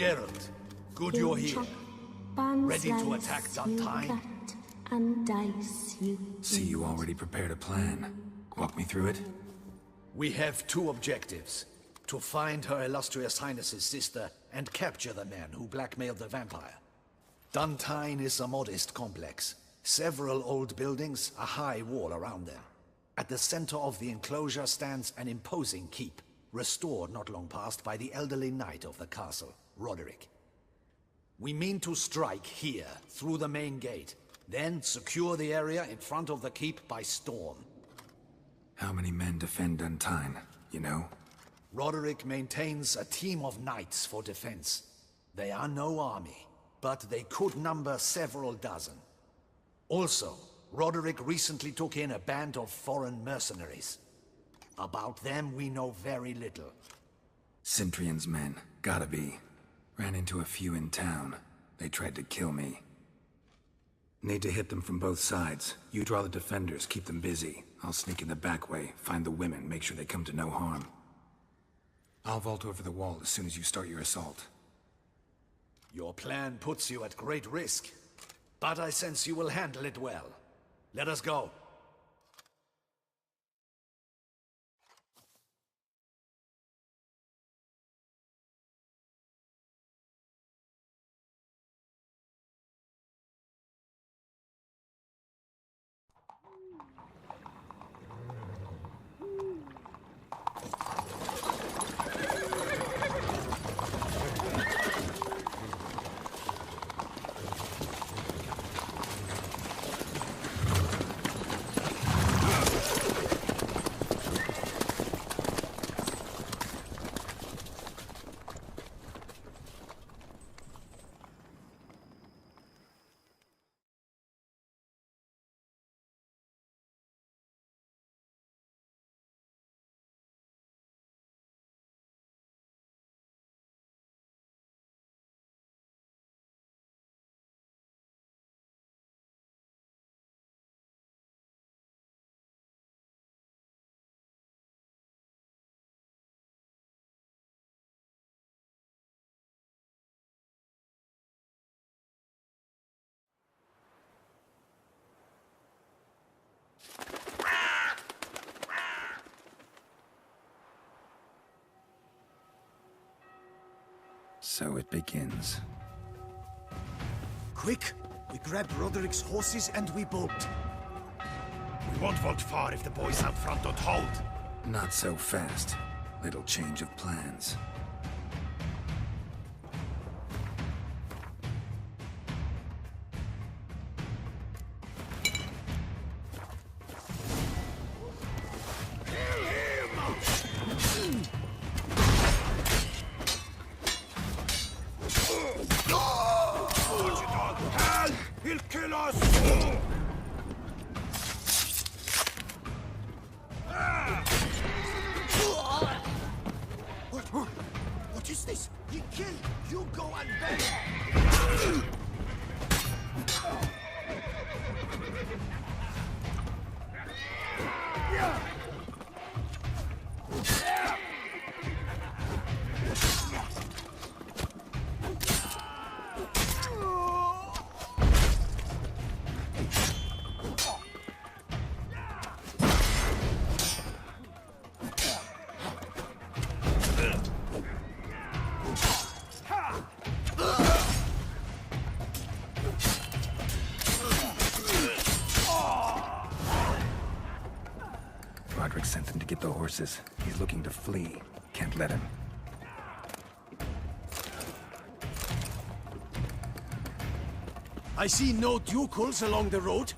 Geralt, good you're here. Ready to attack Don Tyne? And dice you. See, you already prepared a plan. Walk me through it. We have two objectives. To find Her Illustrious Highness's sister and capture the man who blackmailed the vampire. Don Tyne is a modest complex. Several old buildings, a high wall around them. At the center of the enclosure stands an imposing keep, restored not long past by the elderly knight of the castle, Roderick. We mean to strike here, through the main gate, then secure the area in front of the keep by storm. How many men defend Don Tyne, you know? Roderick maintains a team of knights for defense. They are no army, but they could number several dozen. Also, Roderick recently took in a band of foreign mercenaries. About them we know very little. Cintrian's men, gotta be. Ran into a few in town. They tried to kill me. Need to hit them from both sides. You draw the defenders, keep them busy. I'll sneak in the back way, find the women, make sure they come to no harm. I'll vault over the wall as soon as you start your assault. Your plan puts you at great risk, but I sense you will handle it well. Let us go. So it begins. Quick! We grab Roderick's horses and we bolt. We won't vault far if the boys out front don't hold. Not so fast. Little change of plans. He'll kill us! What is this? He killed! You go and beg! Roderick sent them to get the horses. He's looking to flee. Can't let him. I see no ducals along the road.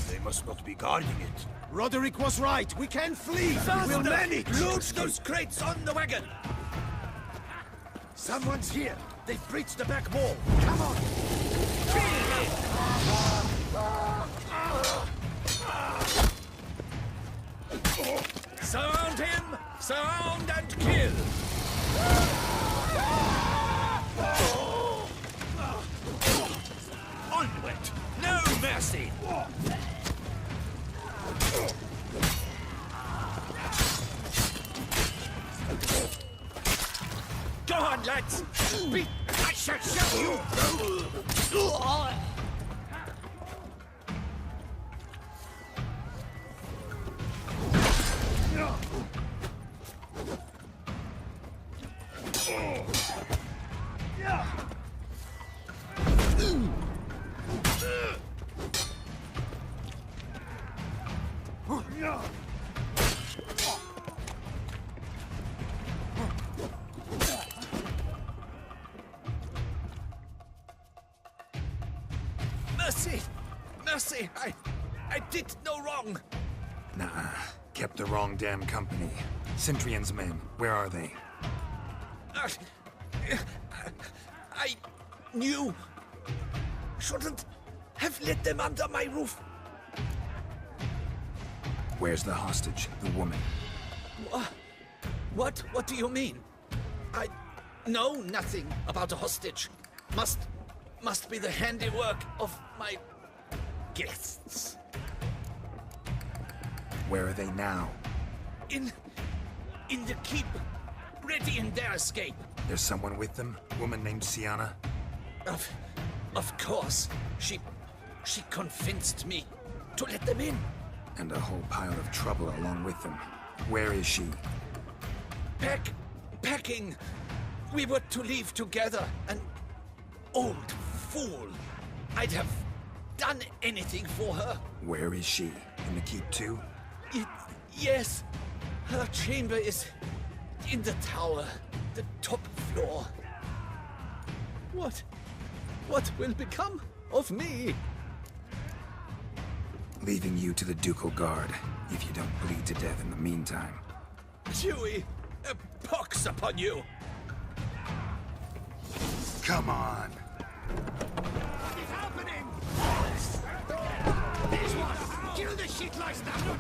They must not be guarding it. Roderick was right. We can flee. We'll manage. Load those crates on the wagon! Someone's here. They've breached the back wall. Come on. Surround him! Surround and kill! Onward! No mercy! Go on, lads! Beat! Shut you! Mercy! Mercy! I did no wrong! Nah, kept the wrong damn company. Centrion's men, where are they? I knew. Shouldn't have let them under my roof. Where's the hostage, the woman? What? What do you mean? I know nothing about a hostage. Must be the handiwork of my guests. Where are they now? In the keep, ready in their escape. There's someone with them? Woman named Sienna? Of course. She convinced me to let them in. And a whole pile of trouble along with them. Where is she? Packing. We were to leave together. An old fool. I'd have done anything for her. Where is she? In the keep too? Yes. Her chamber is in the tower, the top floor. What will become of me? Leaving you to the ducal guard, if you don't bleed to death in the meantime. Chewie, a pox upon you! Come on! What is happening? This one! Kill the shit lice now!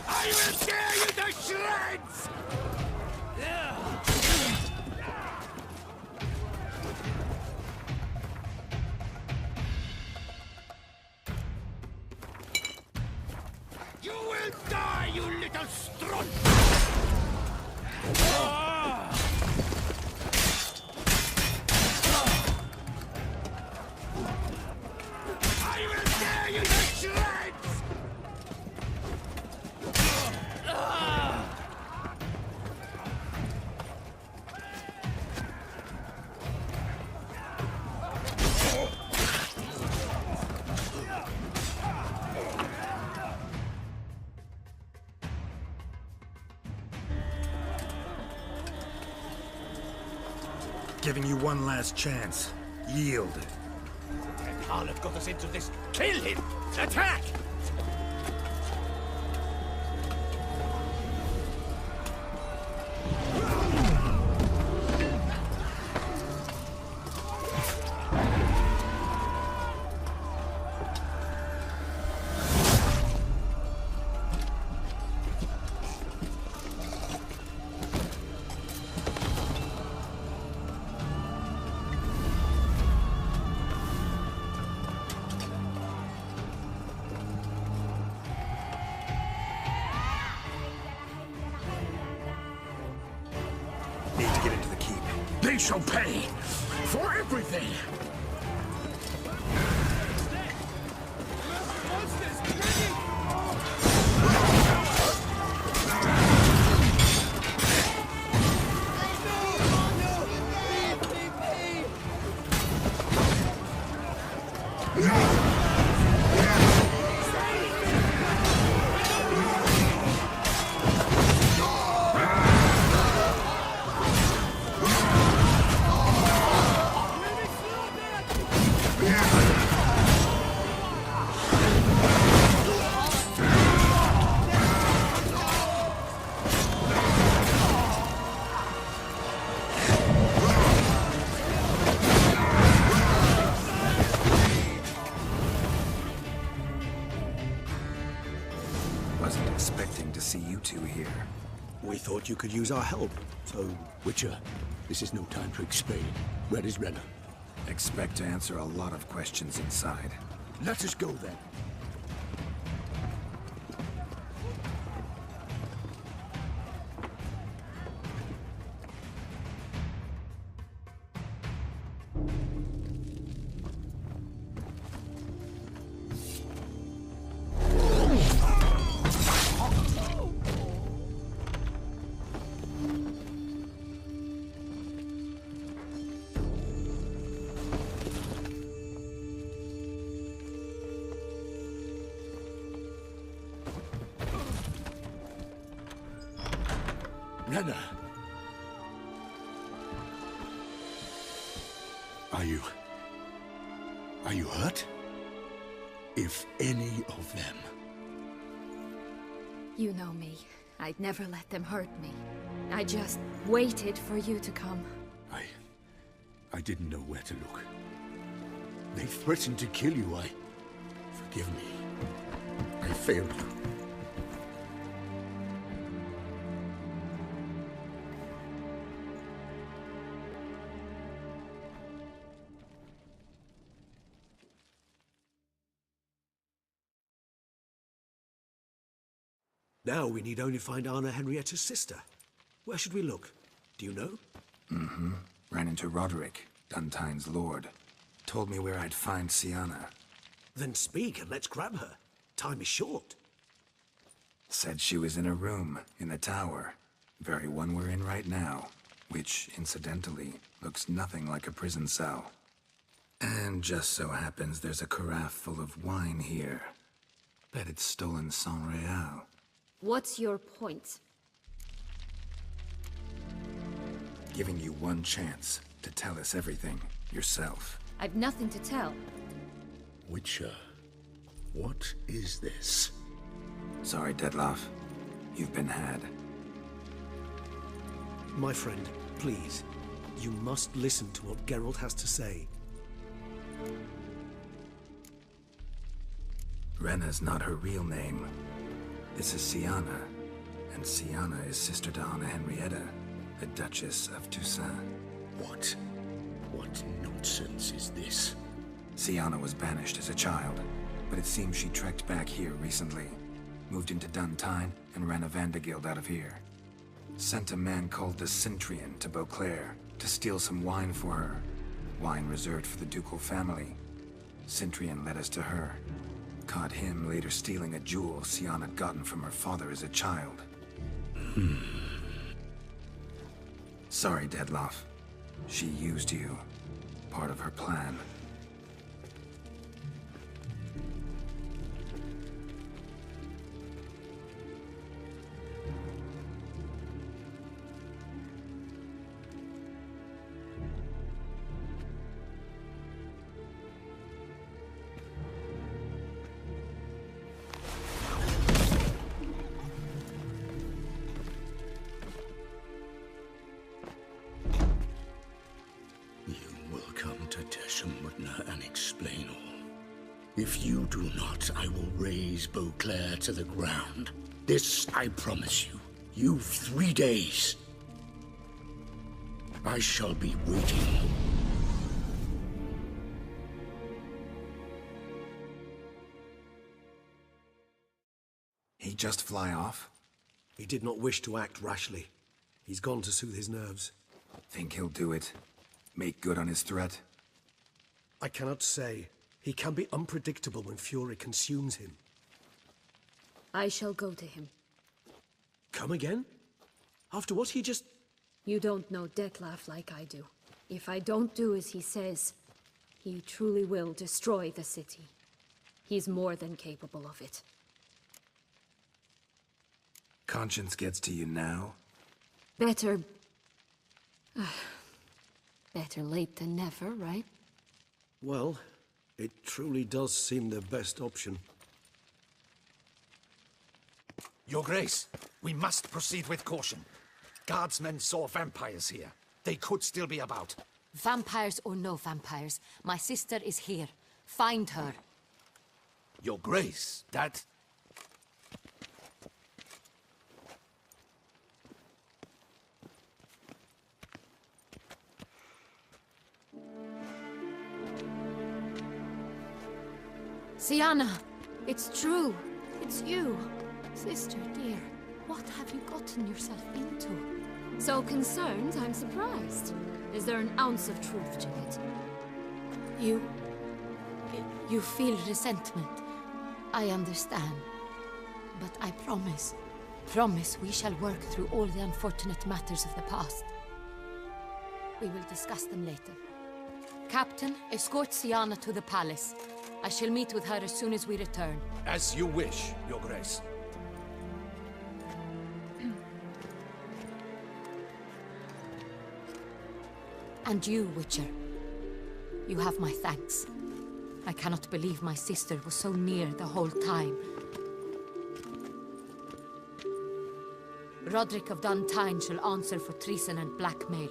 I will tear you to shreds! You will die, you little strunt! I will tear you to shreds! Giving you one last chance. Yield. And Harlot got us into this. Kill him! Attack! Need to get into the keep. They shall pay for everything! you two here? We thought you could use our help, so... Witcher, this is no time to explain. Where is Renna? Expect to answer a lot of questions inside. Let us go then. Renna! Are you hurt? If any of them... You know me. I'd never let them hurt me. I just waited for you to come. I didn't know where to look. They threatened to kill you, Forgive me. I failed you. Now we need only find Anna Henrietta's sister. Where should we look? Do you know? Ran into Roderick, Don Tyne's lord. Told me where I'd find Sienna. Then speak and let's grab her. Time is short. Said she was in a room in the tower. Very one we're in right now. Which, incidentally, looks nothing like a prison cell. And just so happens there's a carafe full of wine here. Bet it's stolen San Real. What's your point? Giving you one chance to tell us everything yourself. I've nothing to tell. Witcher, what is this? Sorry, Dettlaff. You've been had. My friend, please. You must listen to what Geralt has to say. Renna's not her real name. This is Sienna, and Sienna is sister to Anna Henrietta, the Duchess of Toussaint. What nonsense is this? Sienna was banished as a child, but it seems she trekked back here recently. Moved into Don Tyne and ran a Vanderguild out of here. Sent a man called the Cintrian to Beauclair to steal some wine for her. Wine reserved for the ducal family. Cintrian led us to her. Caught him later stealing a jewel Sienna had gotten from her father as a child. Sorry, Dettlaff. She used you. Part of her plan. If you do not, I will raise Beauclair to the ground. This I promise you. You've 3 days. I shall be waiting. He just fly off? He did not wish to act rashly. He's gone to soothe his nerves. Think he'll do it? Make good on his threat? I cannot say. He can be unpredictable when fury consumes him. I shall go to him. Come again? After what he just... You don't know Dettlaff like I do. If I don't do as he says, he truly will destroy the city. He's more than capable of it. Conscience gets to you now? Better... better late than never, right? Well, it truly does seem the best option. Your Grace, we must proceed with caution. Guardsmen saw vampires here. They could still be about. Vampires or no vampires, my sister is here. Find her. Your Grace, that... Sienna, it's true. It's you. Sister, dear, what have you gotten yourself into? So concerned, I'm surprised. Is there an ounce of truth to it? You feel resentment. I understand. But I promise we shall work through all the unfortunate matters of the past. We will discuss them later. Captain, escort Sienna to the palace. I shall meet with her as soon as we return. As you wish, Your Grace. And you, Witcher. You have my thanks. I cannot believe my sister was so near the whole time. Roderick of Don Tyne shall answer for treason and blackmail.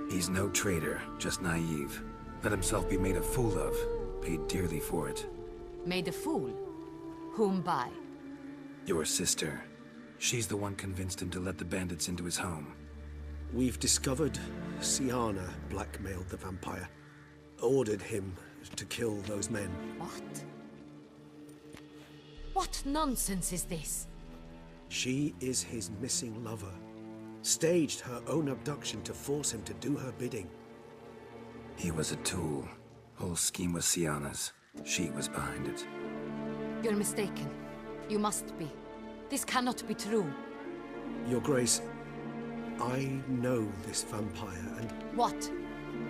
He's no traitor, just naive. Let himself be made a fool of. Paid dearly for it. Made a fool? Whom by? Your sister. She's the one convinced him to let the bandits into his home. We've discovered Sienna blackmailed the vampire. Ordered him to kill those men. What? What nonsense is this? She is his missing lover. Staged her own abduction to force him to do her bidding. He was a tool. Whole scheme was Sienna's. She was behind it. You're mistaken. You must be. This cannot be true. Your Grace, I know this vampire and... What?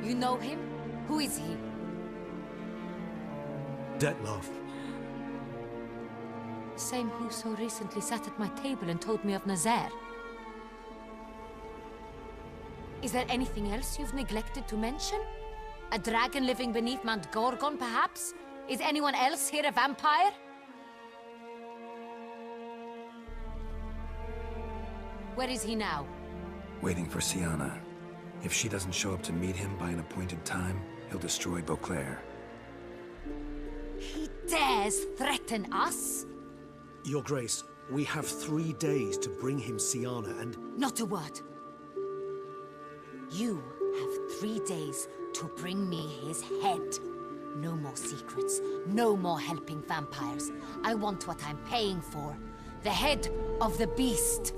You know him? Who is he? Dettlaff. The same who so recently sat at my table and told me of Nazaire. Is there anything else you've neglected to mention? A dragon living beneath Mount Gorgon, perhaps? Is anyone else here a vampire? Where is he now? Waiting for Sienna. If she doesn't show up to meet him by an appointed time, he'll destroy Beauclair. He dares threaten us? Your Grace, we have 3 days to bring him Sienna and... Not a word. You have 3 days to bring me his head. No more secrets. No more helping vampires. I want what I'm paying for. The head of the beast.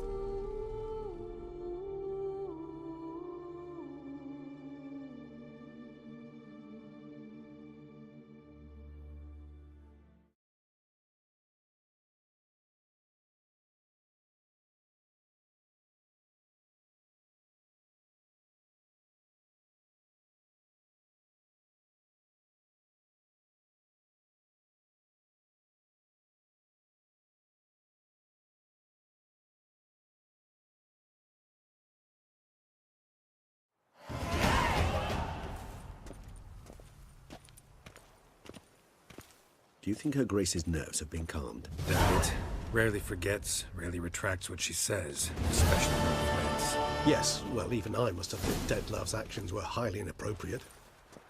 Do you think Her Grace's nerves have been calmed? Doubt it. Rarely forgets, rarely retracts what she says, especially when threats. Yes, well, even I must admit Dettlaff's actions were highly inappropriate.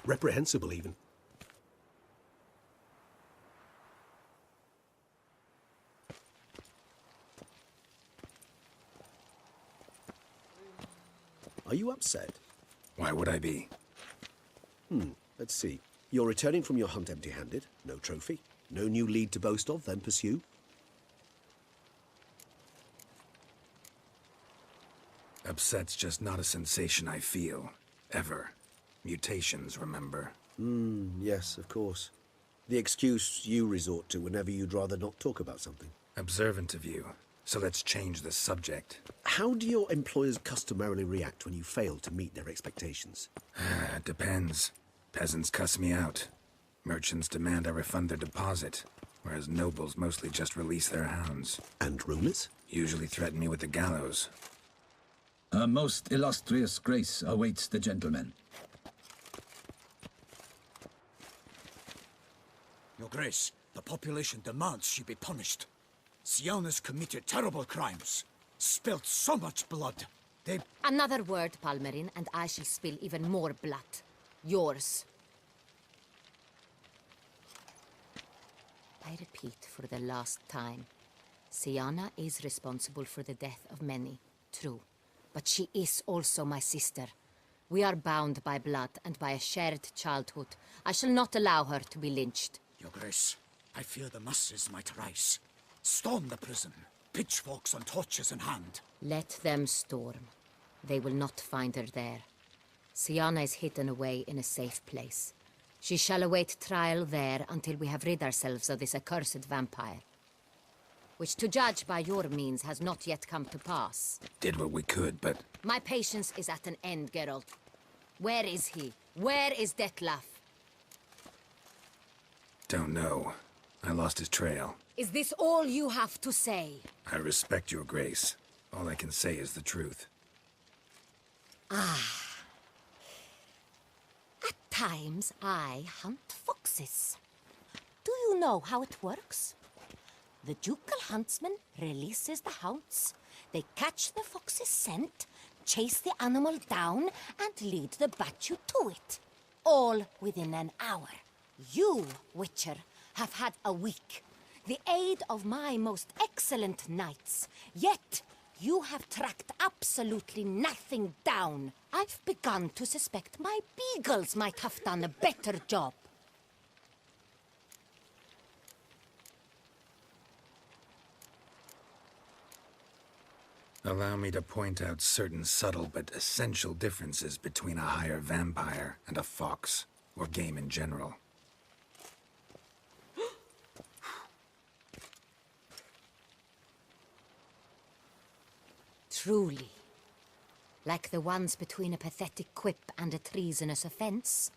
Reprehensible, even. Are you upset? Why would I be? Let's see. You're returning from your hunt empty-handed. No trophy. No new lead to boast of, then pursue. Upset's just not a sensation I feel. Ever. Mutations, remember? Yes, of course. The excuse you resort to whenever you'd rather not talk about something. Observant of you. So let's change the subject. How do your employers customarily react when you fail to meet their expectations? Depends. Peasants cuss me out. Merchants demand I refund their deposit, whereas nobles mostly just release their hounds. And rulers? Usually threaten me with the gallows. A most illustrious grace awaits the gentleman. Your Grace, the population demands she be punished. Sienna's committed terrible crimes. Spilt so much blood. They... Another word, Palmerin, and I shall spill even more blood. Yours. I repeat for the last time. Sienna is responsible for the death of many, true. But she is also my sister. We are bound by blood and by a shared childhood. I shall not allow her to be lynched. Your Grace, I fear the masses might rise. Storm the prison, pitchforks and torches in hand. Let them storm. They will not find her there. Syanna is hidden away in a safe place. She shall await trial there until we have rid ourselves of this accursed vampire. Which, to judge by your means, has not yet come to pass. Did what we could, but... My patience is at an end, Geralt. Where is he? Where is Detlef? Don't know. I lost his trail. Is this all you have to say? I respect your grace. All I can say is the truth. At times, I hunt foxes. Do you know how it works? The ducal huntsman releases the hounds. They catch the fox's scent, chase the animal down, and lead the Batu to it. All within an hour. You, Witcher, have had a week. The aid of my most excellent knights. Yet, you have tracked absolutely nothing down. I've begun to suspect my beagles might have done a better job. Allow me to point out certain subtle but essential differences between a higher vampire and a fox, or game in general. Truly. Like the ones between a pathetic quip and a treasonous offense.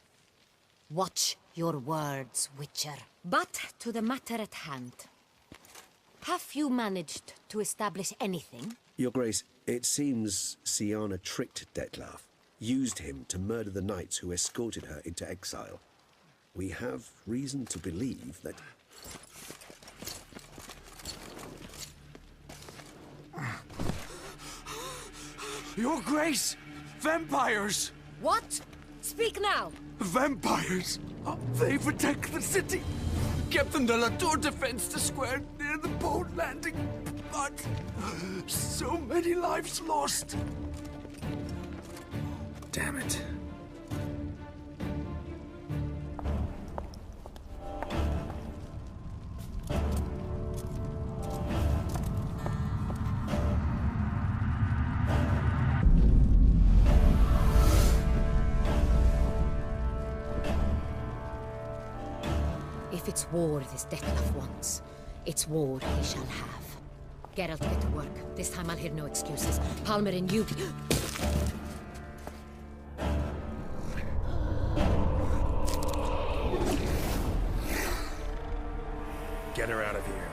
Watch your words, Witcher. But to the matter at hand. Have you managed to establish anything? Your Grace, it seems Syanna tricked Detlef, used him to murder the knights who escorted her into exile. We have reason to believe that... Your Grace! Vampires! What? Speak now! Vampires! They protect the city! Captain de la Tour defends the square near the boat landing, but so many lives lost! Damn it. If it's war this Detlef wants, it's war he shall have. Geralt, get to work. This time I'll hear no excuses. Palmer and you... Get her out of here.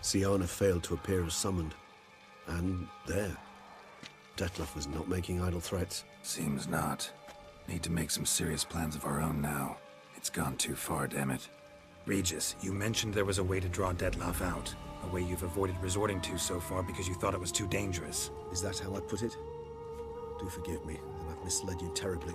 Syanna failed to appear as summoned. And there. Detlef was not making idle threats. Seems not. Need to make some serious plans of our own now. It's gone too far, damn it. Regis, you mentioned there was a way to draw Detlef out. A way you've avoided resorting to so far because you thought it was too dangerous. Is that how I put it? Do forgive me, and I've misled you terribly.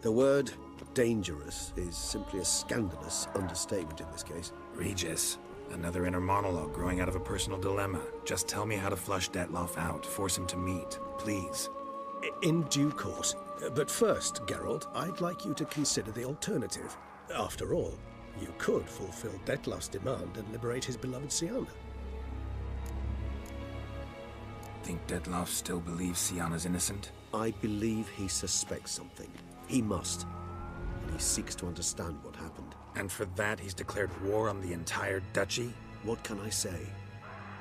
The word dangerous is simply a scandalous understatement in this case. Regis, another inner monologue growing out of a personal dilemma. Just tell me how to flush Detloff out, force him to meet, please. In due course. But first, Geralt, I'd like you to consider the alternative. After all, you could fulfill Detloff's demand and liberate his beloved Syanna. Think Detloff still believes Syanna's innocent? I believe he suspects something. He must. And he seeks to understand what happened. And for that, he's declared war on the entire duchy? What can I say?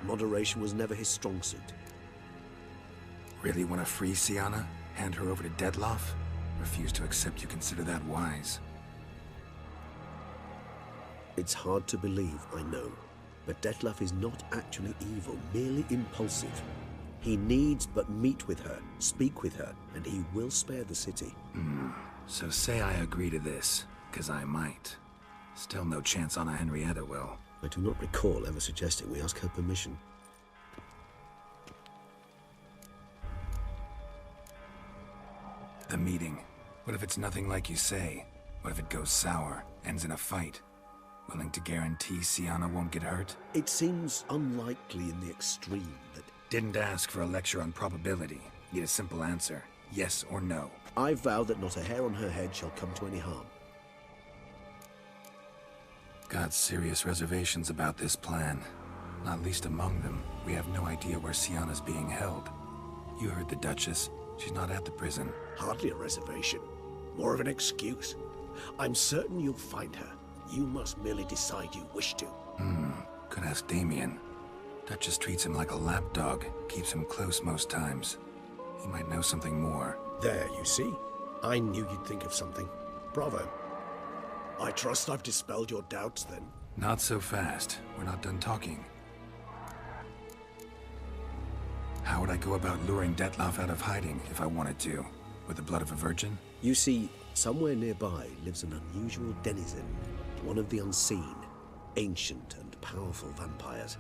Moderation was never his strong suit. Really want to free Syanna? Hand her over to Detloff? Refuse to accept you consider that wise. It's hard to believe, I know. But Detloff is not actually evil, merely impulsive. He needs but meet with her, speak with her, and he will spare the city. So say I agree to this, 'cause I might. Still no chance Anna Henrietta will. I do not recall ever suggesting we ask her permission. The meeting. What if it's nothing like you say? What if it goes sour, ends in a fight? Willing to guarantee Syanna won't get hurt? It seems unlikely in the extreme that... Didn't ask for a lecture on probability. Need a simple answer. Yes or no. I vow that not a hair on her head shall come to any harm. Got serious reservations about this plan. Not least among them, we have no idea where Syanna's being held. You heard the Duchess. She's not at the prison. Hardly a reservation. More of an excuse. I'm certain you'll find her. You must merely decide you wish to. Could ask Damien. Duchess treats him like a lapdog. Keeps him close most times. He might know something more. There, you see? I knew you'd think of something. Bravo. I trust I've dispelled your doubts, then. Not so fast. We're not done talking. How would I go about luring Detloff out of hiding if I wanted to? With the blood of a virgin? You see, somewhere nearby lives an unusual denizen. One of the unseen, ancient and powerful vampires.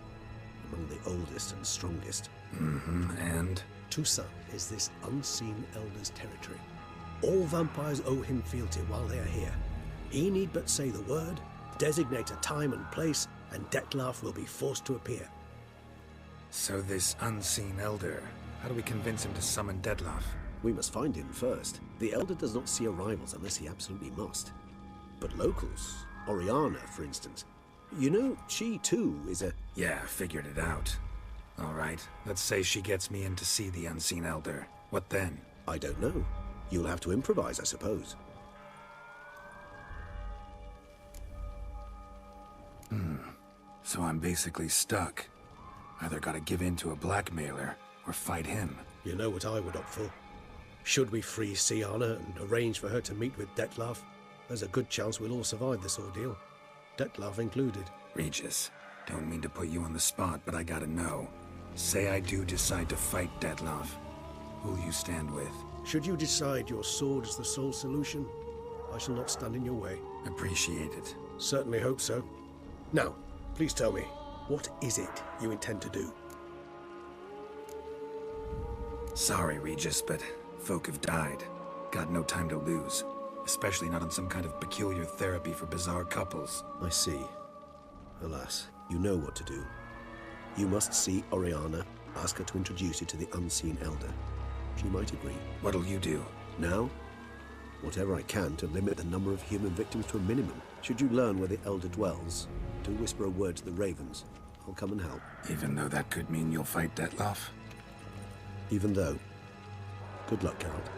Among the oldest and strongest. And? Toussaint is this unseen elder's territory. All vampires owe him fealty while they are here. He need but say the word, designate a time and place, and Detloff will be forced to appear. So this unseen elder, how do we convince him to summon Detloff? We must find him first. The elder does not see arrivals unless he absolutely must. But locals, Oriana, for instance, you know, she too is a... Yeah, figured it out. All right, let's say she gets me in to see the unseen elder. What then? I don't know. You'll have to improvise, I suppose. So I'm basically stuck. Either gotta give in to a blackmailer, or fight him. You know what I would opt for. Should we free Syanna and arrange for her to meet with Detloff, there's a good chance we'll all survive this ordeal. Detloff included. Regis, don't mean to put you on the spot, but I gotta know. Say I do decide to fight Detloff. Who'll you stand with? Should you decide your sword is the sole solution, I shall not stand in your way. Appreciate it. Certainly hope so. Now, please tell me, what is it you intend to do? Sorry, Regis, but folk have died. Got no time to lose. Especially not on some kind of peculiar therapy for bizarre couples. I see. Alas, you know what to do. You must see Oriana, ask her to introduce you to the unseen elder. She might agree. What'll you do? Now? Whatever I can to limit the number of human victims to a minimum. Should you learn where the elder dwells, do whisper a word to the ravens. I'll come and help. Even though that could mean you'll fight Detloff? Even though. Good luck, Geralt.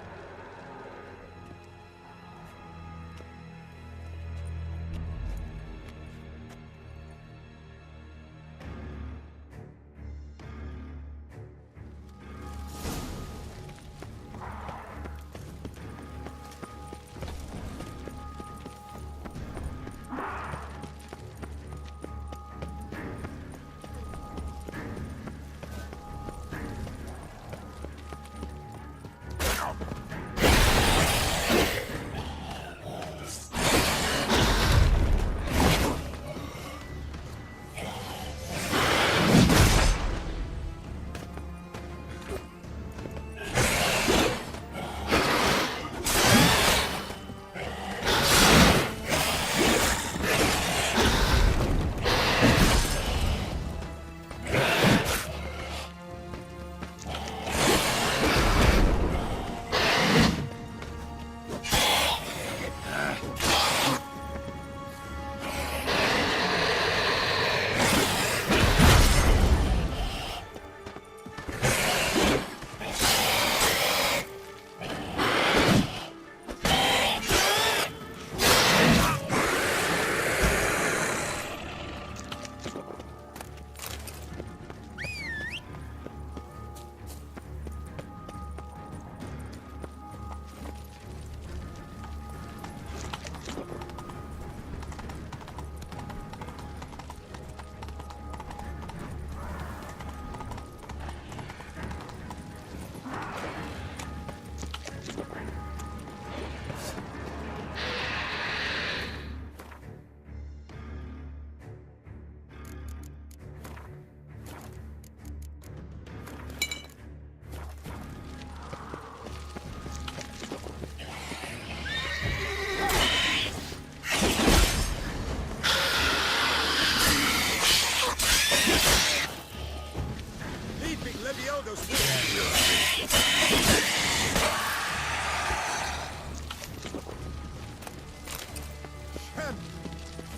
been Leviodo's.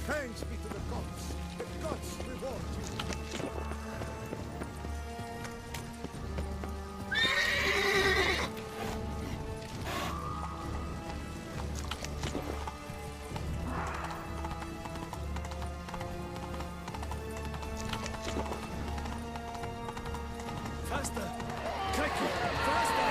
Fangs be to the gods. The gods reward you. Faster! Quickly! Faster!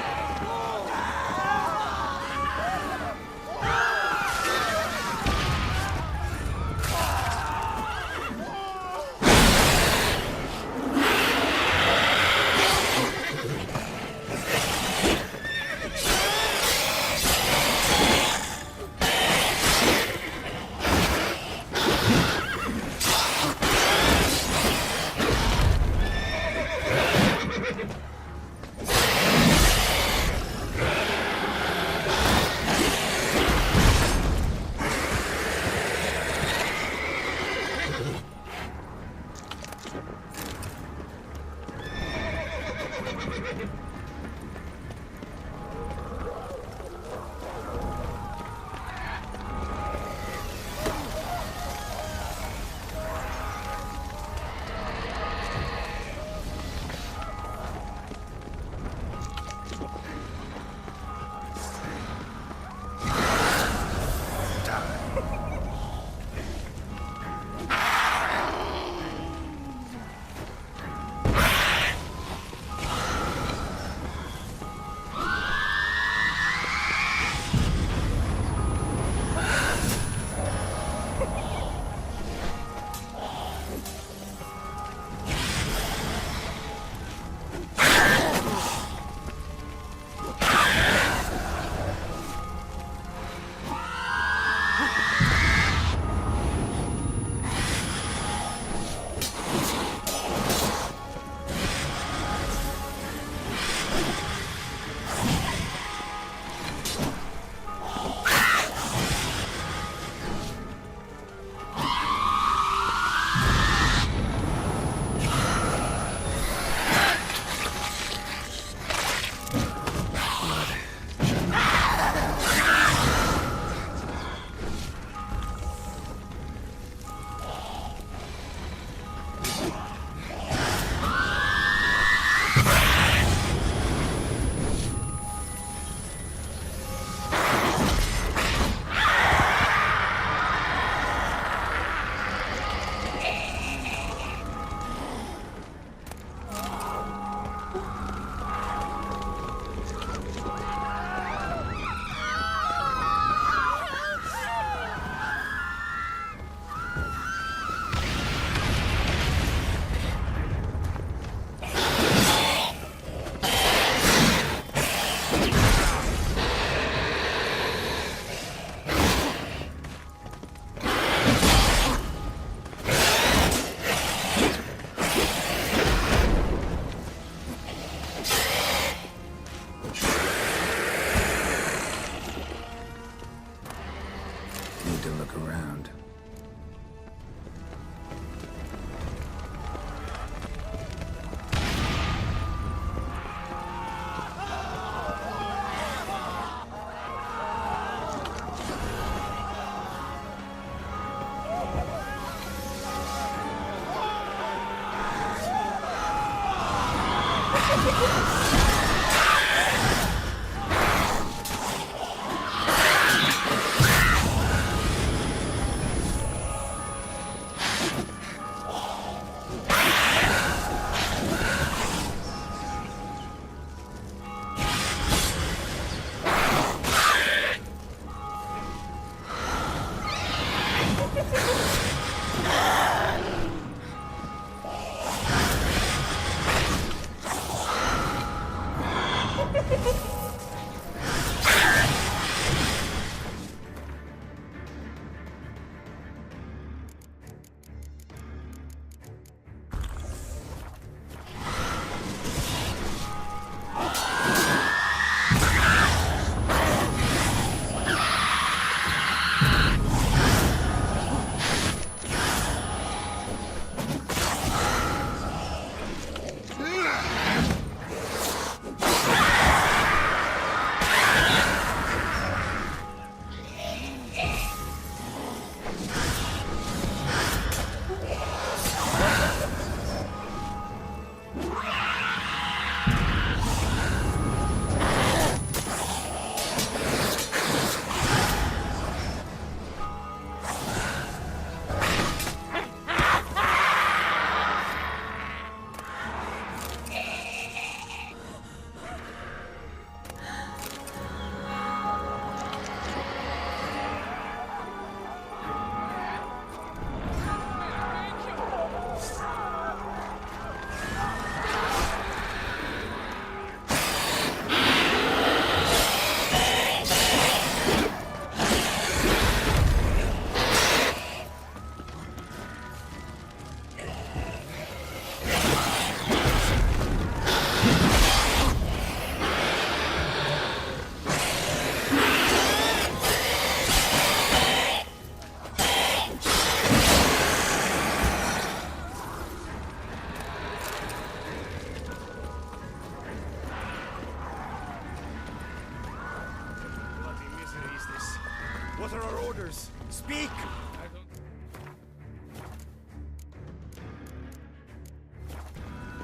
What are our orders? Speak!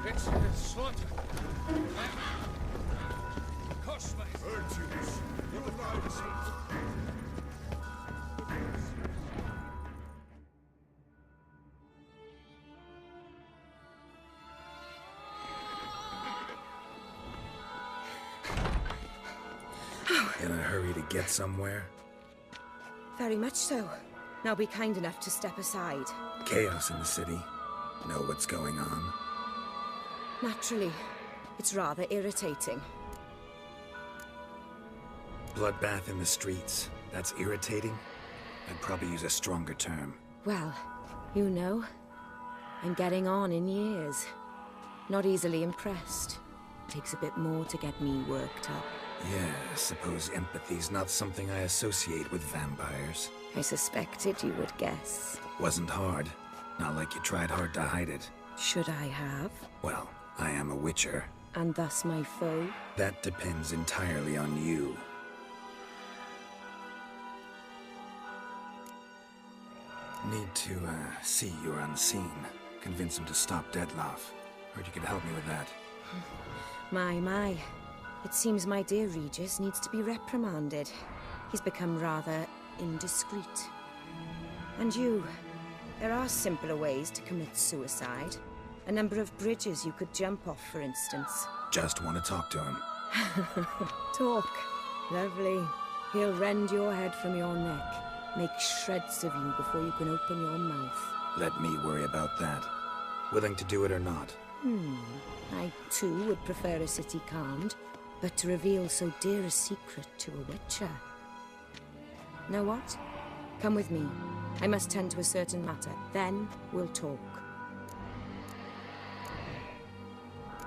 It's slaughter. Virtues, your lives. In a hurry to get somewhere? Very much so. Now be kind enough to step aside. Chaos in the city. Know what's going on? Naturally. It's rather irritating. Bloodbath in the streets. That's irritating? I'd probably use a stronger term. Well, you know, I'm getting on in years. Not easily impressed. Takes a bit more to get me worked up. Yeah, I suppose empathy's not something I associate with vampires. I suspected you would guess. Wasn't hard. Not like you tried hard to hide it. Should I have? Well, I am a witcher. And thus my foe? That depends entirely on you. Need to, see you're unseen. Convince him to stop Dettlaff. Heard you could help me with that. My. It seems my dear Regis needs to be reprimanded. He's become rather indiscreet. And you, there are simpler ways to commit suicide. A number of bridges you could jump off, for instance. Just want to talk to him. Talk. Lovely. He'll rend your head from your neck. Make shreds of you before you can open your mouth. Let me worry about that. Willing to do it or not? I too would prefer a city calmed, but to reveal so dear a secret to a witcher. Know what? Come with me. I must tend to a certain matter. Then we'll talk.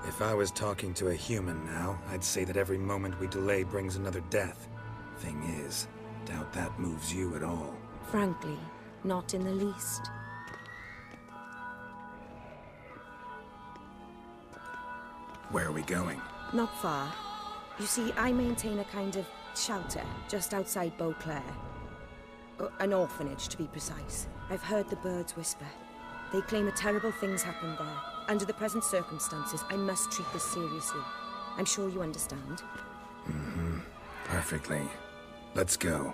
If I was talking to a human now, I'd say that every moment we delay brings another death. Thing is, doubt that moves you at all. Frankly, not in the least. Where are we going? Not far. You see, I maintain a kind of shelter just outside Beauclair. An orphanage, to be precise. I've heard the birds whisper. They claim that terrible things happened there. Under the present circumstances, I must treat this seriously. I'm sure you understand. Perfectly. Let's go.